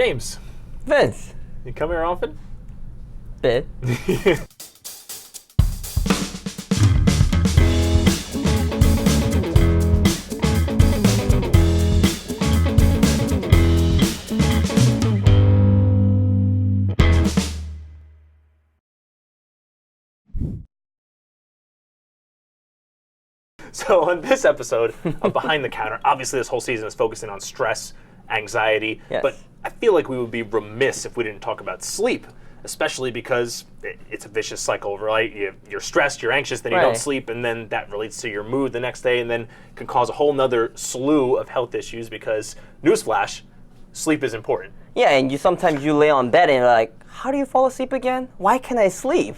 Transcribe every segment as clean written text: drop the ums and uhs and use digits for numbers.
James. Vince. You come here often? Bit. So on this episode of Behind the Counter, obviously this whole season is focusing on stress, anxiety, Yes. but I feel like we would be remiss if we didn't talk about sleep, especially because it's a vicious cycle, right? You're stressed, you're anxious, then you don't Right. sleep, and then that relates to your mood the next day, and then can cause a whole nother slew of health issues because, newsflash, sleep is important. Yeah, and sometimes you lay on bed and you're like, how do you fall asleep again? Why can't I sleep?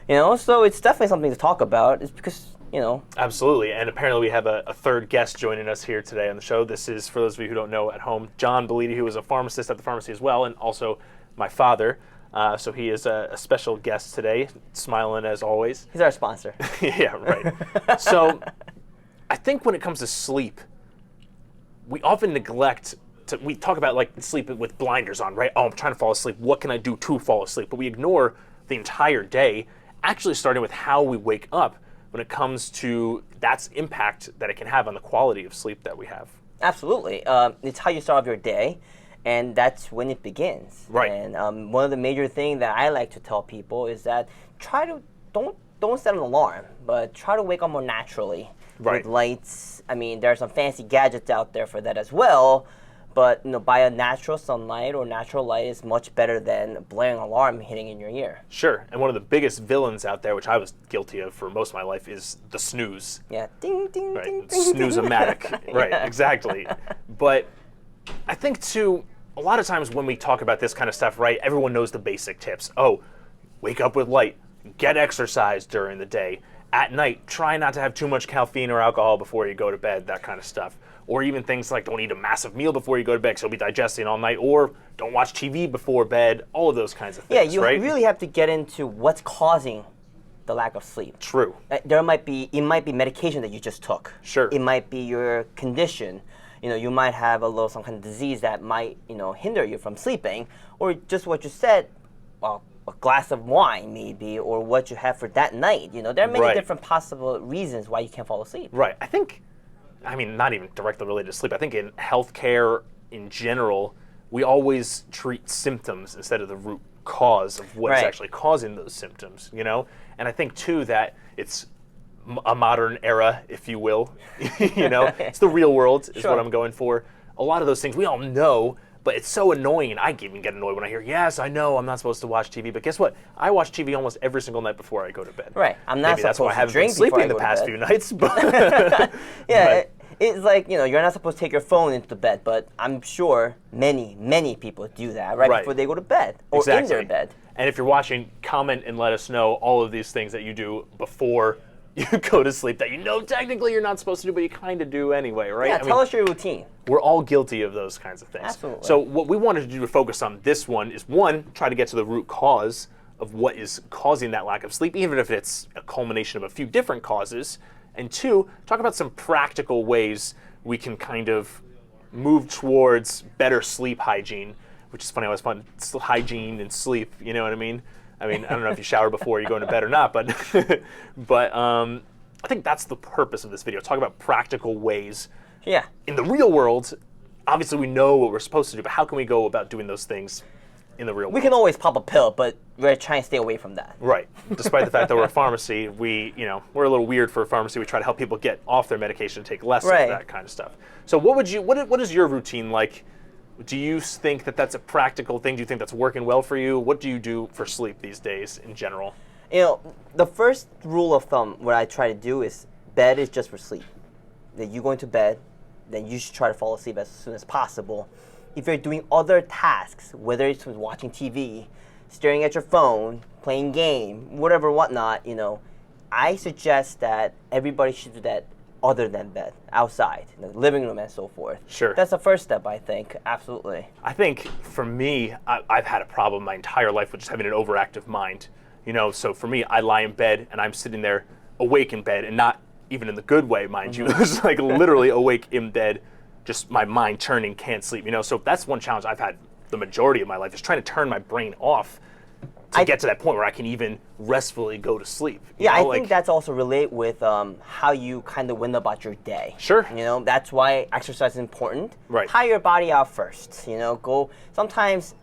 You know, so it's definitely something to talk about. It's because, you know. Absolutely, and apparently we have a third guest joining us here today on the show. This is, for those of you who don't know at home, John Bellitti, who is a pharmacist at the pharmacy as well, and also my father. So he is a special guest today, smiling as always. He's our sponsor. Yeah, right. So I think when it comes to sleep, we often neglect we talk about like sleep with blinders on, right? Oh, I'm trying to fall asleep. What can I do to fall asleep? But we ignore the entire day, actually starting with how we wake up when it comes to that's impact that it can have on the quality of sleep that we have. Absolutely. It's how you start off your day, and that's when it begins. Right. And one of the major things that I like to tell people is that don't set an alarm, but try to wake up more naturally. Right. With lights. I mean, there are some fancy gadgets out there for that as well. But by a natural sunlight or natural light is much better than a blaring alarm hitting in your ear. Sure, and one of the biggest villains out there, which I was guilty of for most of my life, is the snooze. Yeah, ding, ding, Right, ding, ding. snooze-o-matic. Right, Yeah. exactly. But I think too, a lot of times when we talk about this kind of stuff, right, everyone knows the basic tips. Oh, wake up with light, get exercise during the day. At night, try not to have too much caffeine or alcohol before you go to bed, that kind of stuff. Or even things like don't eat a massive meal before you go to bed because you'll be digesting all night, or don't watch TV before bed, all of those kinds of things, Yeah, you right? really have to get into what's causing the lack of sleep. True. It might be medication that you just took. Sure. It might be your condition. You might have some kind of disease that might, hinder you from sleeping, or just what you said, well, a glass of wine maybe, or what you have for that night. There are many Right. different possible reasons why you can't fall asleep. Right. I mean, not even directly related to sleep. I think in healthcare in general, we always treat symptoms instead of the root cause of what is Right. actually causing those symptoms, And I think, too, that it's a modern era, if you will. It's the real world is Sure. what I'm going for. A lot of those things we all know, but it's so annoying. And I even get annoyed when I hear, yes, I know I'm not supposed to watch TV. But guess what? I watch TV almost every single night before I go to bed. Right. I'm not Maybe that's why I supposed to haven't been drink before sleeping I the go to past bed. few nights. But Yeah, but- it's like, you're not supposed to take your phone into the bed, but I'm sure many, many people do that right Right. before they go to bed or in Exactly. their bed. And if you're watching, comment and let us know all of these things that you do before you go to sleep that technically you're not supposed to do, but you kind of do anyway, right? Yeah, I tell mean, us your routine. we're all guilty of those kinds of things. Absolutely. So what we wanted to do to focus on this one is, one, try to get to the root cause of what is causing that lack of sleep, even if it's a culmination of a few different causes. And two, talk about some practical ways we can kind of move towards better sleep hygiene, which is funny. I always find hygiene and sleep, you know what I mean? I don't know if you shower before you go into bed or not, but I think that's the purpose of this video. Talk about practical ways. Yeah. In the real world, obviously we know what we're supposed to do, but how can we go about doing those things in the real world? We can always pop a pill, but we're trying to stay away from that. Right. Despite the fact that we're a pharmacy, we're a little weird for a pharmacy. We try to help people get off their medication and take less Right. of that kind of stuff. So what is your routine like? Do you think that that's a practical thing? Do you think that's working well for you? What do you do for sleep these days in general? The first rule of thumb, what I try to do is bed is just for sleep. That you go into bed, then you should try to fall asleep as soon as possible. If you're doing other tasks, whether it's watching TV, staring at your phone, playing game, whatever, whatnot, I suggest that everybody should do that other than bed, outside, in the living room and so forth. Sure. That's the first step, I think. Absolutely. I think for me, I've had a problem my entire life with just having an overactive mind. So for me, I lie in bed and I'm sitting there awake in bed, and not even in the good way, mind you. It's like literally awake in bed, just my mind churning, can't sleep. So that's one challenge I've had the majority of my life, is trying to turn my brain off to get to that point where I can even restfully go to sleep. Yeah, I think that's also relate with how you kind of went about your day. Sure. You know, that's why exercise is important. Right. Tire your body out first. You know, go. Sometimes,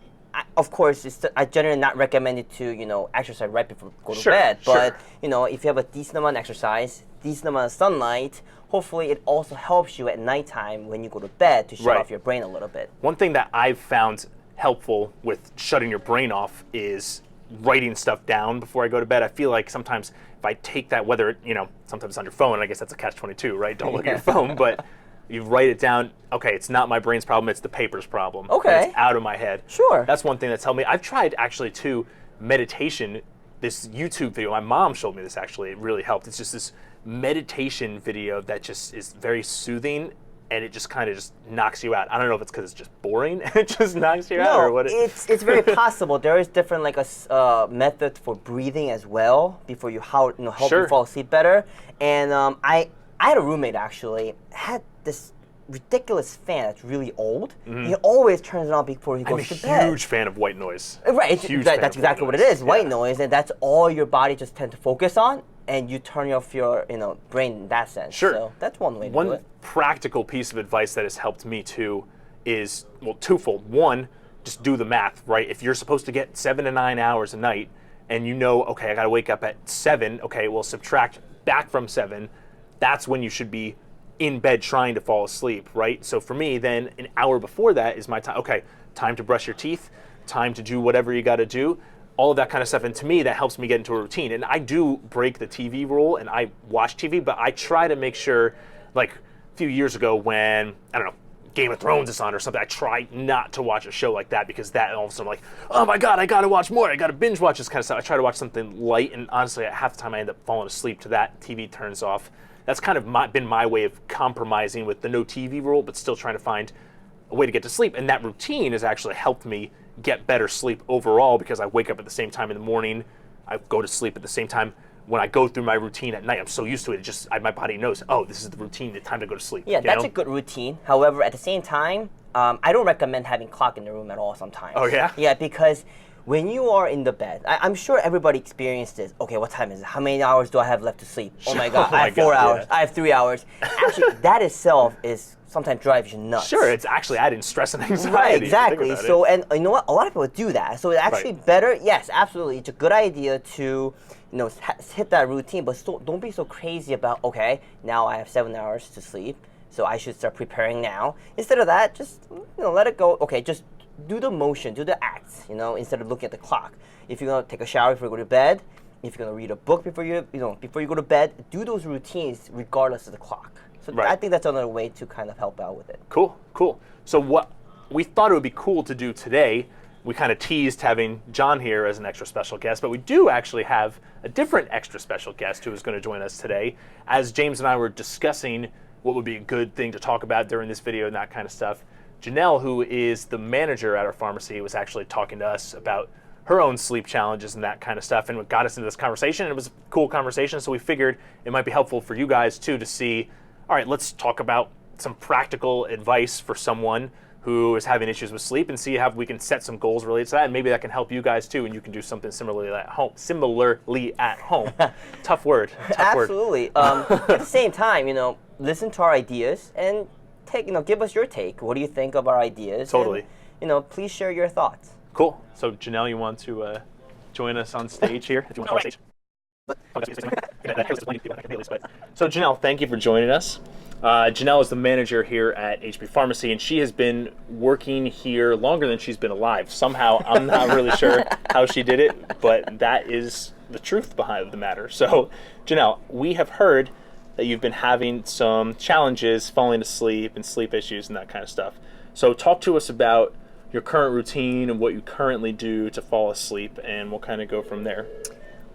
of course, I generally not recommend it to exercise right before you go to bed. But if you have a decent amount of exercise, decent amount of sunlight, hopefully it also helps you at nighttime when you go to bed to shut off your brain a little bit. One thing that I've found helpful with shutting your brain off is writing stuff down before I go to bed. I feel like sometimes if I take that, whether sometimes it's on your phone, I guess that's a catch-22, right? Don't look at your phone, but you write it down. Okay, it's not my brain's problem; it's the paper's problem. Okay, it's out of my head. Sure, that's one thing that's helped me. I've tried actually too meditation. This YouTube video, my mom showed me this actually. It really helped. It's just this meditation video that just is very soothing. And it just kind of just knocks you out. I don't know if it's because it's just boring and it just knocks you out, or what. It's very possible. There is different method for breathing as well before you help you fall asleep better. And I had a roommate actually had this ridiculous fan that's really old. He always turns it on before he goes to bed. I'm a huge fan of white noise. Right, that's exactly what it is. White noise, and that's all your body just tend to focus on. And you turn off your brain in that sense. Sure. So that's one way to do it. One practical piece of advice that has helped me too is, well, twofold. One, just do the math, right? If you're supposed to get 7 to 9 hours a night and okay, I got to wake up at 7, okay, well, subtract back from 7. That's when you should be in bed trying to fall asleep, right? So for me, then an hour before that is my time. Okay, time to brush your teeth, time to do whatever you got to do. All of that kind of stuff, and to me, that helps me get into a routine. And I do break the TV rule, and I watch TV, but I try to make sure, like a few years ago when, I don't know, Game of Thrones is on or something, I try not to watch a show like that because that all of a sudden I'm like, oh my God, I gotta watch more, I gotta binge watch this kind of stuff. I try to watch something light, and honestly, at half the time I end up falling asleep to that. TV turns off. That's kind of been my way of compromising with the no TV rule, but still trying to find a way to get to sleep. And that routine has actually helped me get better sleep overall because I wake up at the same time in the morning, I go to sleep at the same time. When I go through my routine at night, I'm so used to it. My body knows, oh, this is the routine, it's time to go to sleep. Yeah, that's a good routine. However, at the same time, I don't recommend having clock in the room at all sometimes. Oh, yeah? Yeah, because when you are in the bed, I'm sure everybody experienced this. Okay, what time is it? How many hours do I have left to sleep? Oh my God, I have 4 hours. Yeah. I have 3 hours. Actually, that itself is sometimes drives you nuts. Sure, it's actually adding stress and anxiety. Right, exactly. So, and you know what? A lot of people do that. So it's actually better. Yes, absolutely. It's a good idea to hit that routine, but don't be so crazy about, okay, now I have 7 hours to sleep, so I should start preparing now. Instead of that, just let it go. Okay, just do the motion, do the acts, instead of looking at the clock. If you're gonna take a shower before you go to bed, if you're gonna read a book before you go to bed, do those routines regardless of the clock. So I think that's another way to kind of help out with it. Cool. So what we thought it would be cool to do today, we kind of teased having John here as an extra special guest, but we do actually have a different extra special guest who is going to join us today. As James and I were discussing what would be a good thing to talk about during this video and that kind of stuff, Janelle, who is the manager at our pharmacy, was actually talking to us about her own sleep challenges and that kind of stuff, and what got us into this conversation. It was a cool conversation, so we figured it might be helpful for you guys too to see, all right, let's talk about some practical advice for someone who is having issues with sleep and see how we can set some goals related to that, and maybe that can help you guys too, and you can do something similarly at home. Tough word. Absolutely. At the same time, listen to our ideas and give us your take. What do you think of our ideas? Totally. And, please share your thoughts. Cool. So Janelle, you want to join us on stage here? If you want to come on stage. So Janelle, thank you for joining us. Janelle is the manager here at HP Pharmacy, and she has been working here longer than she's been alive. Somehow, I'm not really sure how she did it, but that is the truth behind the matter. So, Janelle, we have heard that you've been having some challenges falling asleep and sleep issues and that kind of stuff. So talk to us about your current routine and what you currently do to fall asleep, and we'll kind of go from there.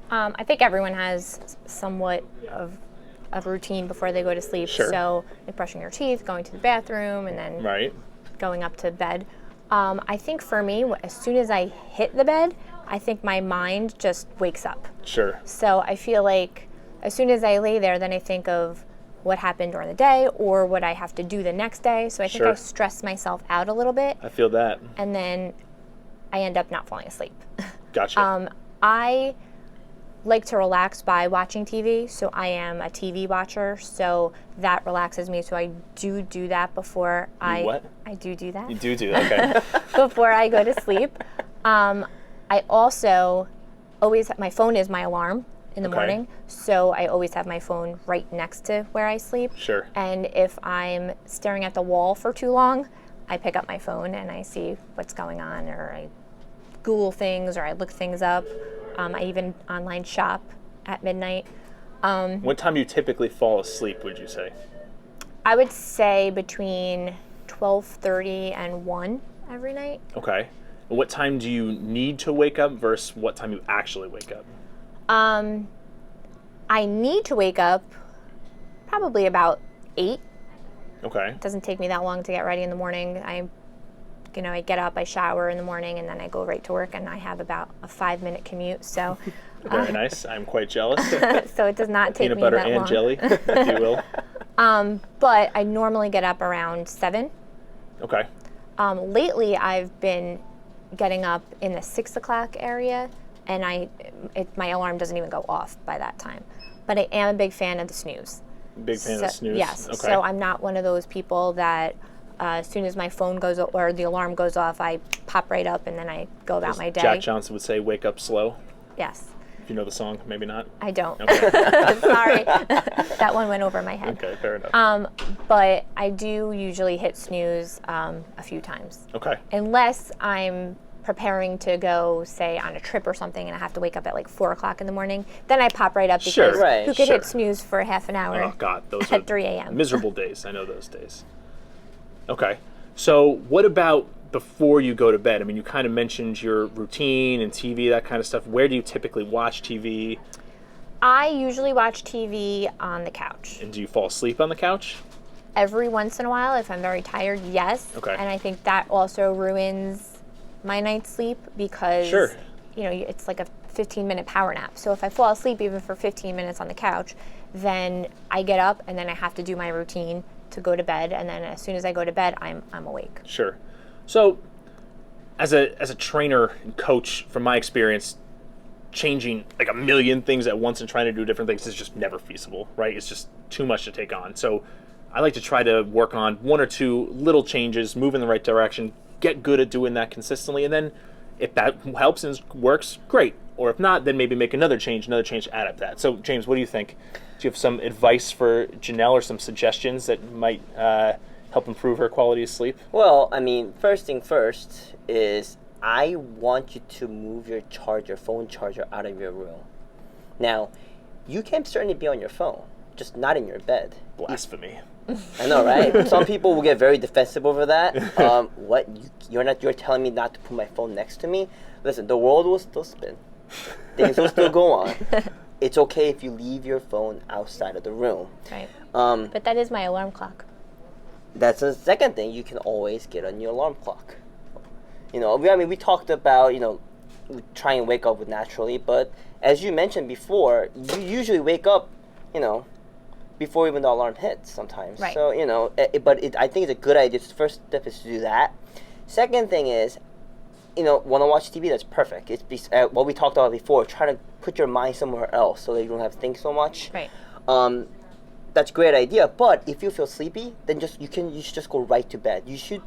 I think everyone has somewhat of a routine before they go to sleep. Sure. So like brushing your teeth, going to the bathroom, and then going up to bed. I think for me, as soon as I hit the bed, I think my mind just wakes up. Sure. So I feel like as soon as I lay there, then I think of what happened during the day or what I have to do the next day. So I think I stress myself out a little bit. I feel that. And then I end up not falling asleep. Gotcha. I like to relax by watching TV, so I am a TV watcher, so that relaxes me. So I do that before what? I do that. You do that, okay. Before I go to sleep. I also always my phone is my alarm in the morning, so I always have my phone right next to where I sleep. Sure. And if I'm staring at the wall for too long, I pick up my phone and I see what's going on, or I Google things, or I look things up. I even online shop at midnight. What time do you typically fall asleep, would you say? I would say between 12:30 and 1 every night. Okay. And what time do you need to wake up versus what time you actually wake up? I need to wake up probably about 8. Okay. It doesn't take me that long to get ready in the morning. I get up, I shower in the morning, and then I go right to work, and I have about a 5-minute commute. So very nice. I'm quite jealous. So it does not take Peanut me butter that and long. jelly, if you will. But I normally get up around 7. Okay. Lately, I've been getting up in the 6 o'clock area, and my alarm doesn't even go off by that time. But I am a big fan of the snooze. Big fan of the snooze? Yes. Okay. So I'm not one of those people that as soon as my phone goes or the alarm goes off, I pop right up and then I go about my day. Jack Johnson would say, wake up slow. Yes. If you know the song, maybe not. I don't. Okay. Sorry. That one went over my head. Okay, fair enough. But I do usually hit snooze a few times. Okay. Unless I'm preparing to go, say, on a trip or something, and I have to wake up at like 4 o'clock in the morning, then I pop right up because Sure. Right. who could Sure. hit snooze for half an hour Oh, God. Those at are 3 a.m.? miserable days. I know those days. Okay. So what about before you go to bed? I mean, you kind of mentioned your routine and TV, that kind of stuff. Where do you typically watch TV? I usually watch TV on the couch. And do you fall asleep on the couch? Every once in a while, if I'm very tired, yes. Okay. And I think that also ruins my night's sleep because Sure. it's like a 15-minute power nap. So if I fall asleep even for 15 minutes on the couch, then I get up and then I have to do my routine to go to bed, and then as soon as I go to bed, I'm awake. Sure. So as a trainer and coach, from my experience, changing like a million things at once and trying to do different things is just never feasible, right? It's just too much to take on. So I like to try to work on 1 or 2 little changes, move in the right direction, get good at doing that consistently, and then if that helps and works, great. Or if not, then maybe make another change to add up to that. So James, what do you think? Do you have some advice for Janelle or some suggestions that might help improve her quality of sleep? Well, I mean, first thing first is I want you to move your phone charger out of your room. Now, you can certainly be on your phone, just not in your bed. Blasphemy. I know, right? Some people will get very defensive over that. What? You're telling me not to put my phone next to me? Listen, the world will still spin. Things will still go on. It's okay if you leave your phone outside of the room. Right. But that is my alarm clock. That's the second thing. You can always get a new alarm clock. We talked about, try and wake up with naturally, but as you mentioned before, you usually wake up, before even the alarm hits sometimes. Right. So, I think it's a good idea. The first step is to do that. Second thing is, want to watch TV, that's perfect. It's what we talked about before. Try to put your mind somewhere else so that you don't have to think so much. Right. That's a great idea. But if you feel sleepy, then you should just go right to bed. You should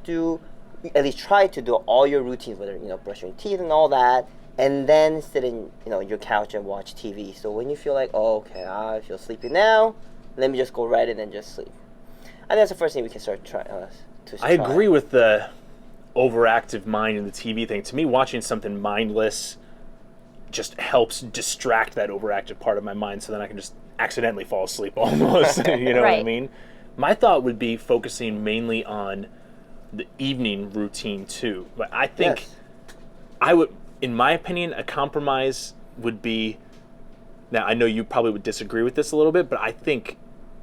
at least try to do all your routines, whether brushing your teeth and all that, and then sit in your couch and watch TV. So when you feel like, okay, I feel sleepy now, let me just go right in and just sleep. I think that's the first thing we can start trying. I agree with the overactive mind and the TV thing. To me, watching something mindless just helps distract that overactive part of my mind, so then I can just accidentally fall asleep almost. You know what I mean? My thought would be focusing mainly on the evening routine too. But I think I would, in my opinion, a compromise would be, now I know you probably would disagree with this a little bit, but I think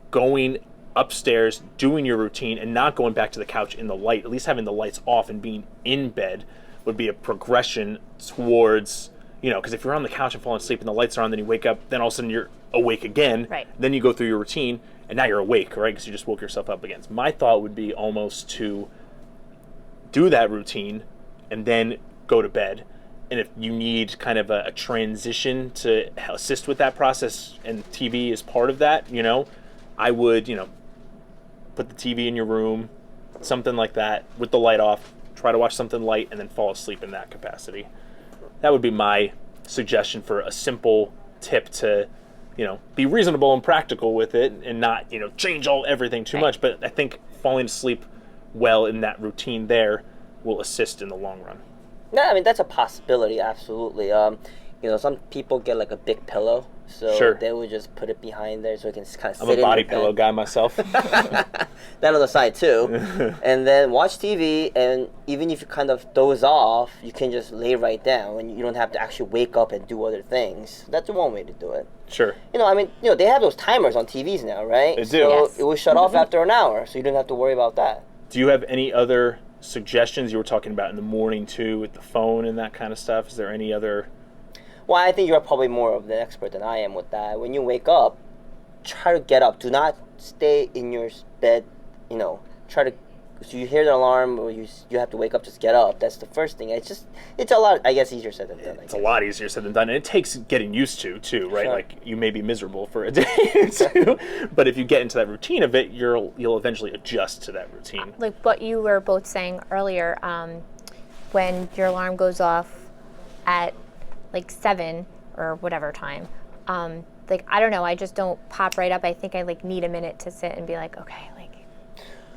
going upstairs, doing your routine, and not going back to the couch in the light, at least having the lights off and being in bed, would be a progression towards, because if you're on the couch and falling asleep and the lights are on, then you wake up, then all of a sudden you're awake again. Right. Then you go through your routine, and now you're awake, right? Because you just woke yourself up again. So my thought would be almost to do that routine and then go to bed. And if you need kind of a transition to assist with that process, and TV is part of that, you know, I would, you know, put the TV in your room, something like that, with the light off, try to watch something light, and then fall asleep in that capacity. That would be my suggestion for a simple tip to, you know, be reasonable and practical with it and not, you know, change everything too much. But I think falling asleep well in that routine there will assist in the long run. No, I mean, that's a possibility, absolutely. You know, some people get like a big pillow, so they would just put it behind there so it can kind of sit in I'm a body pillow guy myself. That on the side too. And then watch TV, and even if you kind of doze off, you can just lay right down and you don't have to actually wake up and do other things. That's one way to do it. Sure. You know, I mean, you know, they have those timers on TVs now, right? They do. So it will shut off after an hour, so you don't have to worry about that. Do you have any other suggestions? You were talking about in the morning too with the phone and that kind of stuff. Is there any other? Well, I think you're probably more of the expert than I am with that. When you wake up, try to get up. Do not stay in your bed, you know, try to, so you hear the alarm or you have to wake up, just get up. That's the first thing. It's a lot, I guess, easier said than done. It's a lot easier said than done, and it takes getting used to too, right? Sure. Like, you may be miserable for a day or two, but if you get into that routine of it, you'll eventually adjust to that routine. Like what you were both saying earlier, when your alarm goes off at like 7 or whatever time, like, I don't know, I just don't pop right up. I think I like need a minute to sit and be like, okay, like.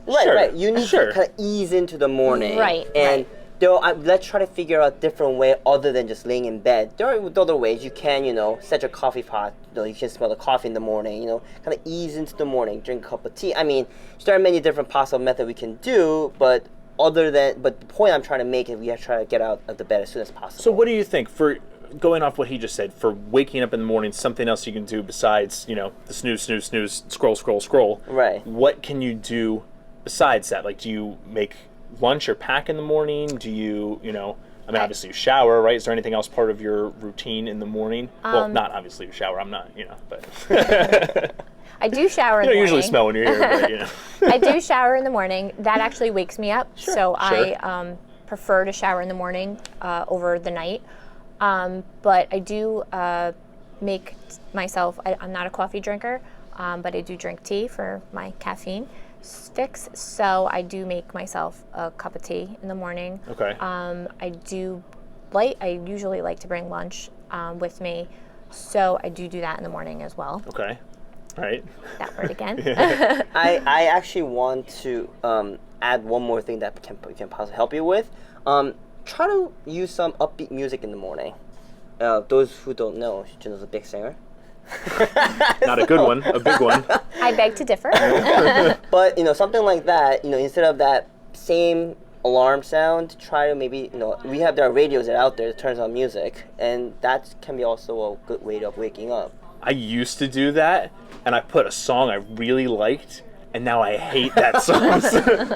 Right. You need to kind of ease into the morning. Right. And let's try to figure out a different way other than just laying in bed. There are other ways you can, you know, set your coffee pot. You know, you can smell the coffee in the morning. You know, kind of ease into the morning. Drink a cup of tea. I mean, there are many different possible methods we can do, but the point I'm trying to make is we have to try to get out of the bed as soon as possible. So what do you think, for going off what he just said, for waking up in the morning, something else you can do besides, you know, the snooze, snooze, snooze, scroll, scroll, scroll? Right. What can you do besides that? Like, do you make lunch or pack in the morning? Do you, you know, I mean, obviously you shower, right? Is there anything else part of your routine in the morning? Well, not obviously you shower. I'm not, you know, but. I do shower in the morning. You don't usually smell when you're here, but, you know. I do shower in the morning. That actually wakes me up. So I prefer to shower in the morning over the night. But I do make myself, I'm not a coffee drinker, but I do drink tea for my caffeine fix. So I do make myself a cup of tea in the morning. Okay. I usually like to bring lunch with me. So I do that in the morning as well. Okay. Right. That word again. I actually want to add one more thing that can possibly help you with. Try to use some upbeat music in the morning. Those who don't know, Juno's a big singer. Not a good one, a big one. I beg to differ. But, you know, something like that, you know, instead of that same alarm sound, try to maybe, you know, we have there radios that are out there that turns on music, and that can be also a good way of waking up. I used to do that, and I put a song I really liked, and now I hate that song.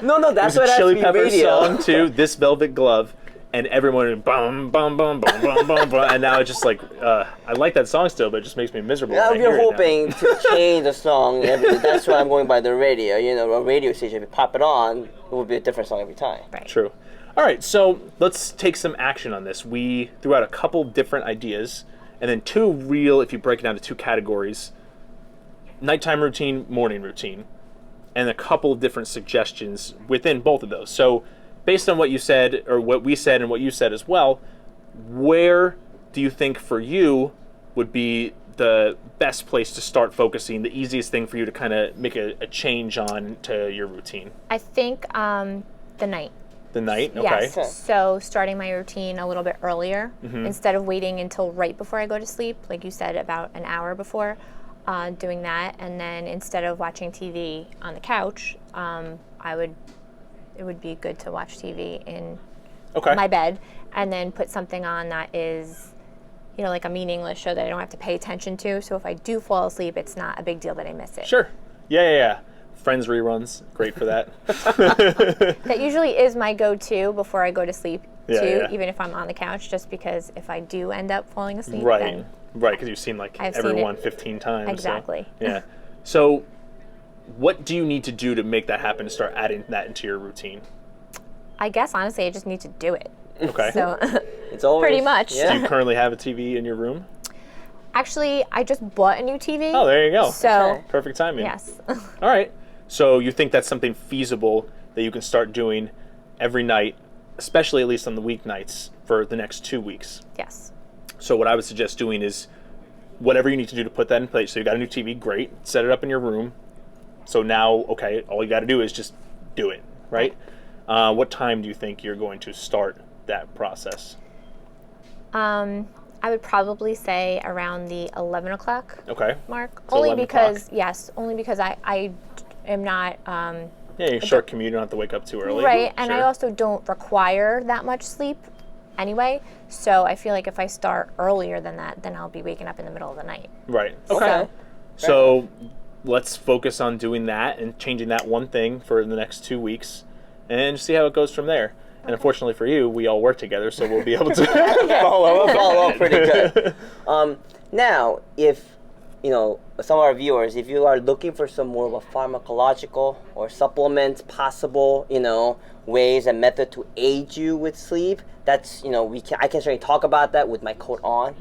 No, that's what Chili Pepper radio song too, This Velvet Glove, and everyone would bum bum bum bum bum bum bum, and now it's just like I like that song still, but it just makes me miserable. Now you're hoping to change the song. That's why I'm going by the radio. You know, a radio station, if you pop it on, it will be a different song every time. Right. True. All right, so let's take some action on this. We threw out a couple different ideas, and then two real, if you break it down to two categories, nighttime routine, morning routine, and a couple of different suggestions within both of those. So based on what you said, or what we said and what you said as well, where do you think for you would be the best place to start focusing, the easiest thing for you to kind of make a change on to your routine? I think the night. The night? Okay. Yes. So starting my routine a little bit earlier, instead of waiting until right before I go to sleep, like you said, about an hour before, doing that. And then instead of watching TV on the couch, it would be good to watch TV in my bed, and then put something on that is, you know, like a meaningless show that I don't have to pay attention to. So if I do fall asleep, it's not a big deal that I miss it. Sure. Yeah. Friends reruns, great for that. That usually is my go-to before I go to sleep, even if I'm on the couch, just because if I do end up falling asleep, Right, because you've seen like everyone 15 times. Exactly. So, yeah. So what do you need to do to make that happen, to start adding that into your routine? I guess honestly, I just need to do it. Okay. So It's always pretty much. Yeah. Do you currently have a TV in your room? Actually, I just bought a new TV. Oh, there you go. So Okay. Perfect timing. yes. All right. So you think that's something feasible that you can start doing every night, especially at least on the weeknights for the next 2 weeks? Yes. So what I would suggest doing is whatever you need to do to put that in place. So you got a new TV, great. Set it up in your room. So now, okay, all you got to do is just do it, right? What time do you think you're going to start that process? I would probably say around the 11 o'clock Okay. mark. So Only 11 because, o'clock. yes, only because I am not, Yeah, you're short commute. You don't have to wake up too early. right, and I Sure. also don't require that much sleep anyway. So I feel like if I start earlier than that, then I'll be waking up in the middle of the night. Right. Okay. Okay. So let's focus on doing that and changing that one thing for the next 2 weeks and see how it goes from there. And unfortunately for you, we all work together, so we'll be able to follow up. Follow up pretty good. Now, if some of our viewers, if you are looking for some more of a pharmacological or supplement possible, ways and method to aid you with sleep, that's I can certainly talk about that with my coat on.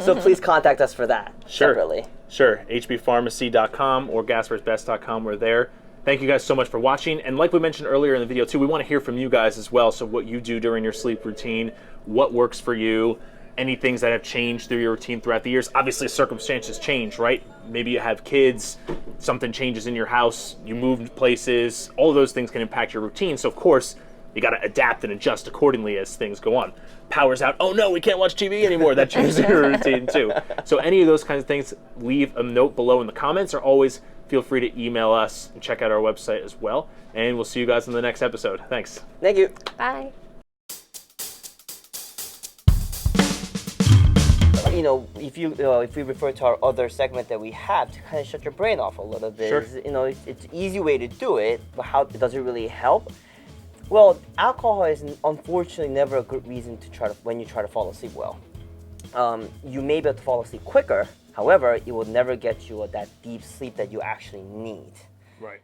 So please contact us for that separately. Sure. hbpharmacy.com or gasparsbest.com. We're there. Thank you guys so much for watching. And like we mentioned earlier in the video too, we want to hear from you guys as well. So what you do during your sleep routine, what works for you, any things that have changed through your routine throughout the years. Obviously circumstances change, right? Maybe you have kids, something changes in your house, you moved places, all of those things can impact your routine. So of course, you got to adapt and adjust accordingly as things go on. Power's out, oh no, we can't watch TV anymore. That changes your routine too. So any of those kinds of things, leave a note below in the comments, or always feel free to email us and check out our website as well. And we'll see you guys in the next episode. Thanks. Thank you. Bye. If we refer to our other segment that we have to kind of shut your brain off a little bit, Sure. it's an easy way to do it, but how does it really help? Well, alcohol is unfortunately never a good reason when you try to fall asleep well. You may be able to fall asleep quicker, however, it will never get you that deep sleep that you actually need. Right.